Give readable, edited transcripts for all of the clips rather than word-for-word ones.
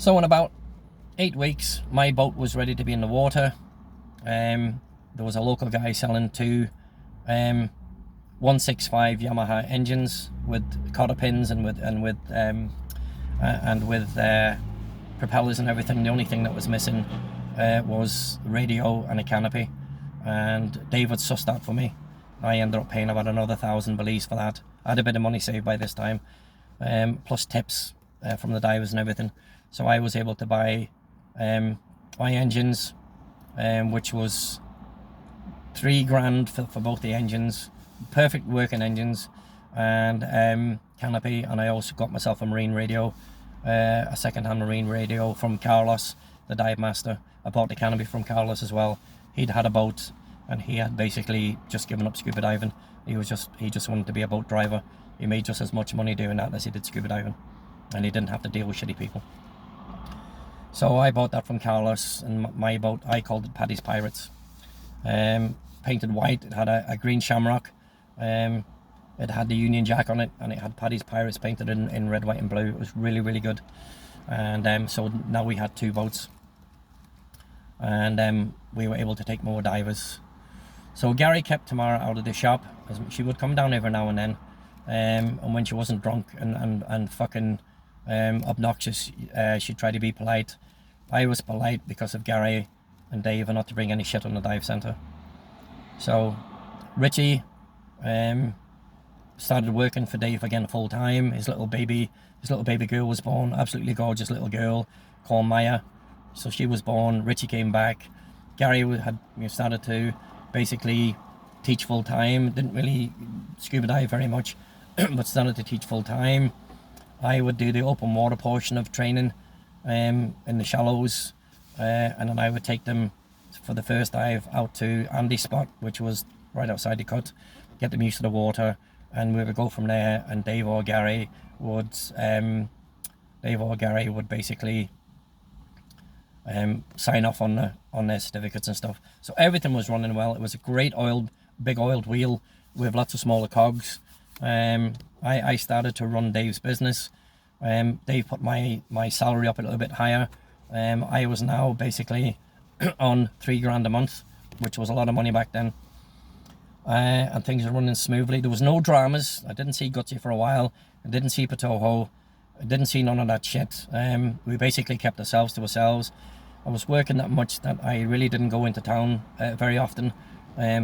So in about 8 weeks, my boat was ready to be in the water. There was a local guy selling two 165 Yamaha engines with cotter pins and with propellers and everything. The only thing that was missing was radio and a canopy, and David sussed that for me. I ended up paying about another 1,000 Belize for that. I had a bit of money saved by this time, plus tips from the divers and everything. So I was able to buy my engines, which was $3,000 for both the engines, perfect working engines, and canopy. And I also got myself a marine radio, a second-hand marine radio from Carlos, the dive master. I bought the canopy from Carlos as well. He'd had a boat, and he had basically just given up scuba diving. He just wanted to be a boat driver. He made just as much money doing that as he did scuba diving, and he didn't have to deal with shitty people. So I bought that from Carlos, and my boat, I called it Paddy's Pirates. Painted white. It had a green shamrock. It had the Union Jack on it, and it had Paddy's Pirates painted in red, white and blue. It was really, really good. And so now we had two boats, and we were able to take more divers. So Gary kept Tamara out of the shop, as she would come down every now and then, and when she wasn't drunk and fucking obnoxious, she'd try to be polite. I was polite because of Gary and Dave, and not to bring any shit on the dive centre. So Richie started working for Dave again full time. His little baby girl was born, absolutely gorgeous little girl called Maya. So she was born. Richie came back. Gary had started to basically teach full time. Didn't really scuba dive very much, but started to teach full time. I would do the open water portion of training in the shallows, and then I would take them for the first dive out to Andy's spot, which was right outside the cut, get them used to the water, and we would go from there. And Dave or Gary would basically sign off on their certificates and stuff. So everything was running well. It was a great big oiled wheel with lots of smaller cogs. I started to run Dave's business. Dave put my salary up a little bit higher. I was now basically on $3,000 a month, which was a lot of money back then. And things were running smoothly. There was no dramas. I didn't see Gutsy for a while. I didn't see Patojo. I didn't see none of that shit. We basically kept ourselves to ourselves. I was working that much that I really didn't go into town very often.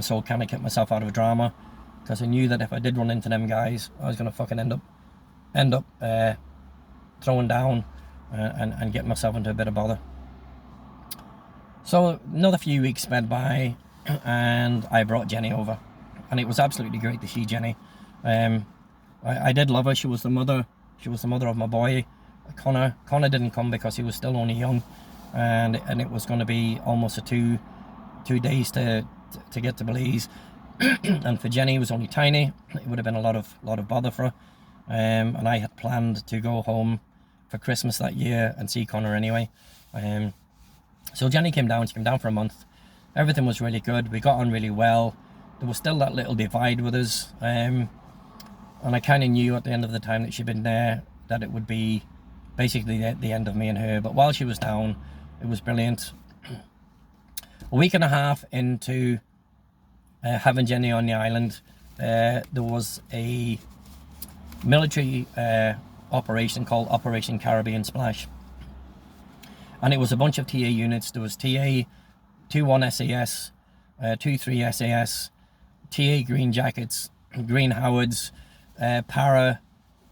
So I kind of kept myself out of drama, because I knew that if I did run into them guys, I was going to fucking end up throwing down and getting myself into a bit of bother. So another few weeks sped by, and I brought Jenny over, and it was absolutely great to see Jenny. I did love her. She was the mother of my boy Connor. Connor didn't come because he was still only young, and it was going to be almost a two days to get to Belize. And for Jenny, it was only tiny. It would have been a lot of bother for her. And I had planned to go home for Christmas that year and see Connor anyway. So Jenny came down. She came down for a month. Everything was really good. We got on really well. There was still that little divide with us. And I kind of knew at the end of the time that she'd been there that it would be basically the end of me and her. But while she was down, it was brilliant. A week and a half into having Jenny on the island, there was a military operation called Operation Caribbean Splash. And it was a bunch of TA units. There was TA 21 SAS, 23 SAS, TA Green Jackets, Green Howards, Para,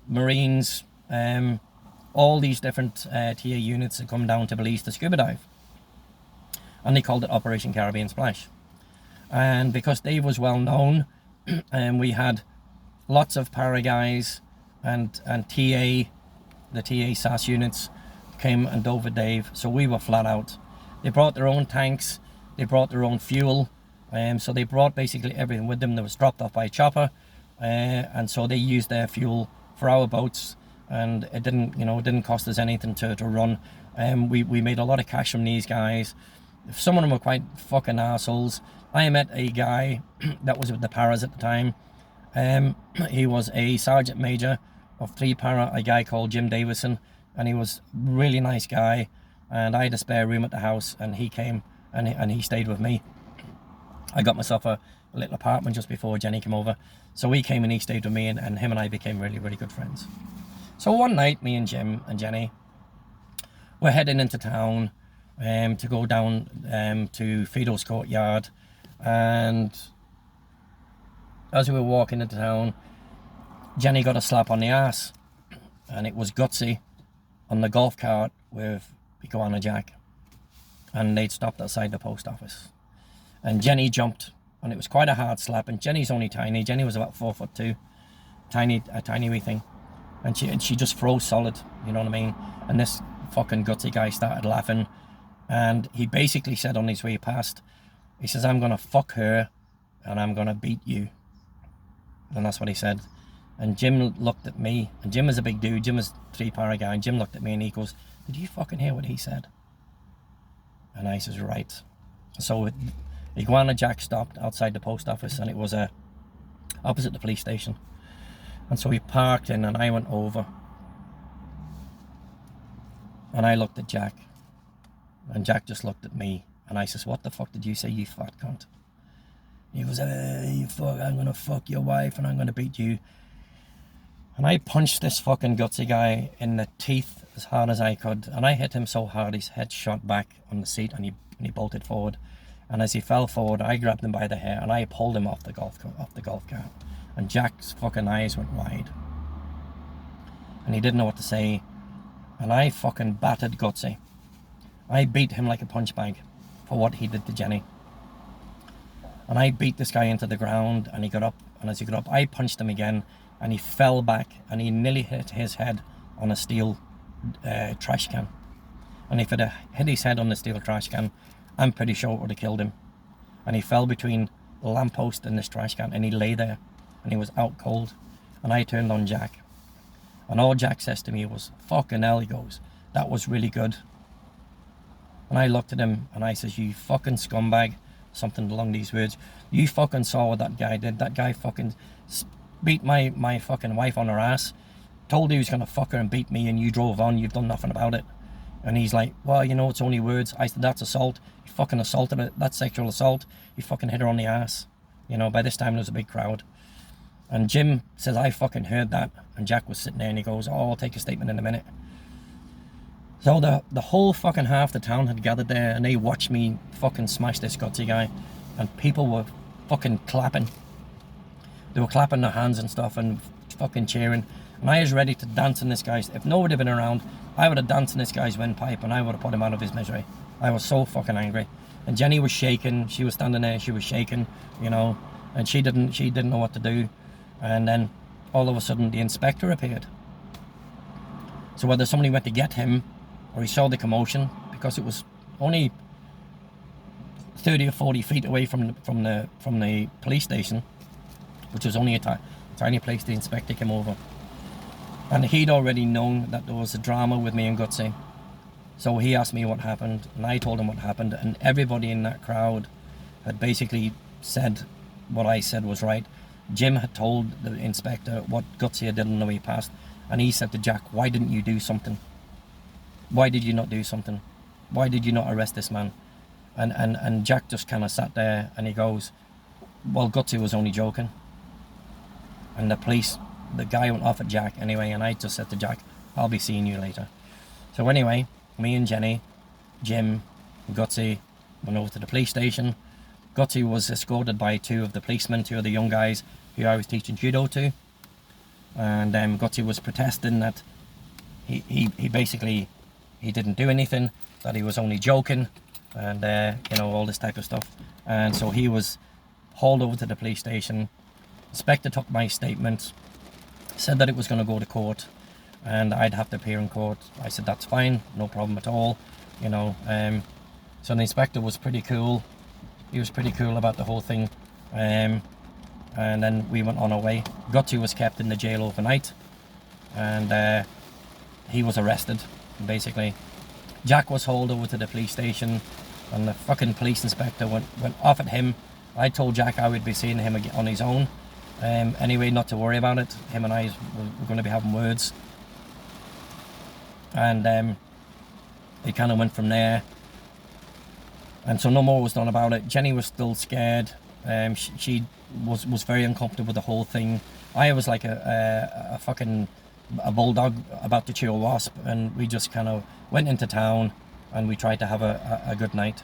Marines, all these different TA units that come down to Belize to scuba dive. And they called it Operation Caribbean Splash. And because Dave was well known, we had lots of Para guys and TA, the TA SAS units came and dove with Dave. So we were flat out. They brought their own tanks, they brought their own fuel, so they brought basically everything with them that was dropped off by chopper, and so they used their fuel for our boats, and it didn't cost us anything to run. We made a lot of cash from these guys. Some of them were quite fucking assholes. I met a guy that was with the Paras at the time. He was a sergeant major of 3 Para, a guy called Jim Davison, and he was a really nice guy, and I had a spare room at the house, and he came and he stayed with me. I got myself a little apartment just before Jenny came over, so he came and he stayed with me, and him and I became really, really good friends. So one night, me and Jim and Jenny were heading into town to go down to Fido's courtyard, and as we were walking into town, Jenny got a slap on the ass, and it was Gutsy on the golf cart with Iguana Jack, and they'd stopped outside the post office, and Jenny jumped, and it was quite a hard slap, and Jenny's only tiny. Jenny was about 4'2", a tiny wee thing, and she just froze solid, you know what I mean? And this fucking Gutsy guy started laughing, and he basically said on his way past, he says, "I'm gonna fuck her and I'm gonna beat you." And that's what he said. And Jim looked at me, and Jim is a big dude, Jim is 3-para guy, and Jim looked at me and he goes, "Did you fucking hear what he said?" And I says, "Right." So Iguana Jack stopped outside the post office, and it was opposite the police station. And so he parked in, and I went over, and I looked at Jack, and Jack just looked at me, and I says, "What the fuck did you say, you fat cunt?" He goes, "You fuck, I'm gonna fuck your wife and I'm gonna beat you." And I punched this fucking Gutsy guy in the teeth as hard as I could, and I hit him so hard his head shot back on the seat, and he bolted forward. And as he fell forward, I grabbed him by the hair and I pulled him off the golf cart. And Jack's fucking eyes went wide, and he didn't know what to say. And I fucking battered Gutsy. I beat him like a punch bag for what he did to Jenny. And I beat this guy into the ground, and he got up, and as he got up, I punched him again, and he fell back, and he nearly hit his head on a steel trash can. And if it had hit his head on the steel trash can, I'm pretty sure it would have killed him. And he fell between the lamppost and this trash can, and he lay there, and he was out cold. And I turned on Jack, and all Jack says to me was, "Fucking hell," he goes, "that was really good." And I looked at him, and I says, "You fucking scumbag," something along these words. "You fucking saw what that guy did. That guy fucking beat my fucking wife on her ass, told he was gonna fuck her and beat me, and you drove on, you've done nothing about it." And he's like, "Well, you know, it's only words." I said, "That's assault. You fucking assaulted her. That's sexual assault. You fucking hit her on the ass." You know, by this time there was a big crowd. And Jim says, "I fucking heard that." And Jack was sitting there, and he goes, "Oh, I'll take a statement in a minute." So the whole fucking half the town had gathered there, and they watched me fucking smash this Gutsy guy, and people were fucking clapping. They were clapping their hands and stuff and fucking cheering, and I was ready to dance in this guy's. If no one had been around, I would have danced in this guy's windpipe, and I would have put him out of his misery. I was so fucking angry. And Jenny was shaking. She was standing there, she was shaking, you know, and she didn't know what to do. And then all of a sudden the inspector appeared. So whether somebody went to get him, or he saw the commotion, because it was only 30 or 40 feet away from the police station, which was only a tiny place, the inspector came over. And he'd already known that there was a drama with me and Gutsy. So he asked me what happened, and I told him what happened, and everybody in that crowd had basically said what I said was right. Jim had told the inspector what Gutsy did on the way past, and he said to Jack, "Why didn't you do something? Why did you not do something? Why did you not arrest this man?" And Jack just kind of sat there, and he goes, "Well, Gutsy was only joking." And the guy went off at Jack anyway, and I just said to Jack, "I'll be seeing you later." So anyway, me and Jenny, Jim, and Gutsy went over to the police station. Gutsy was escorted by two of the young guys who I was teaching judo to. And Gutsy was protesting that he basically, he didn't do anything, that he was only joking, and you know, all this type of stuff. And so he was hauled over to the police station. Inspector took my statement, said that it was going to go to court, and I'd have to appear in court. I said, "That's fine, no problem at all," you know. So the inspector was pretty cool. He was pretty cool about the whole thing. And then we went on our way. Gutsy was kept in the jail overnight, and he was arrested, basically. Jack was hauled over to the police station, and the fucking police inspector went off at him. I told Jack I would be seeing him on his own. Anyway, not to worry about it. Him and I were going to be having words. and it kind of went from there. And so no more was done about it. Jenny was still scared. She was very uncomfortable with the whole thing. I was like a fucking bulldog about to chew a wasp, and we just kind of went into town and we tried to have a good night.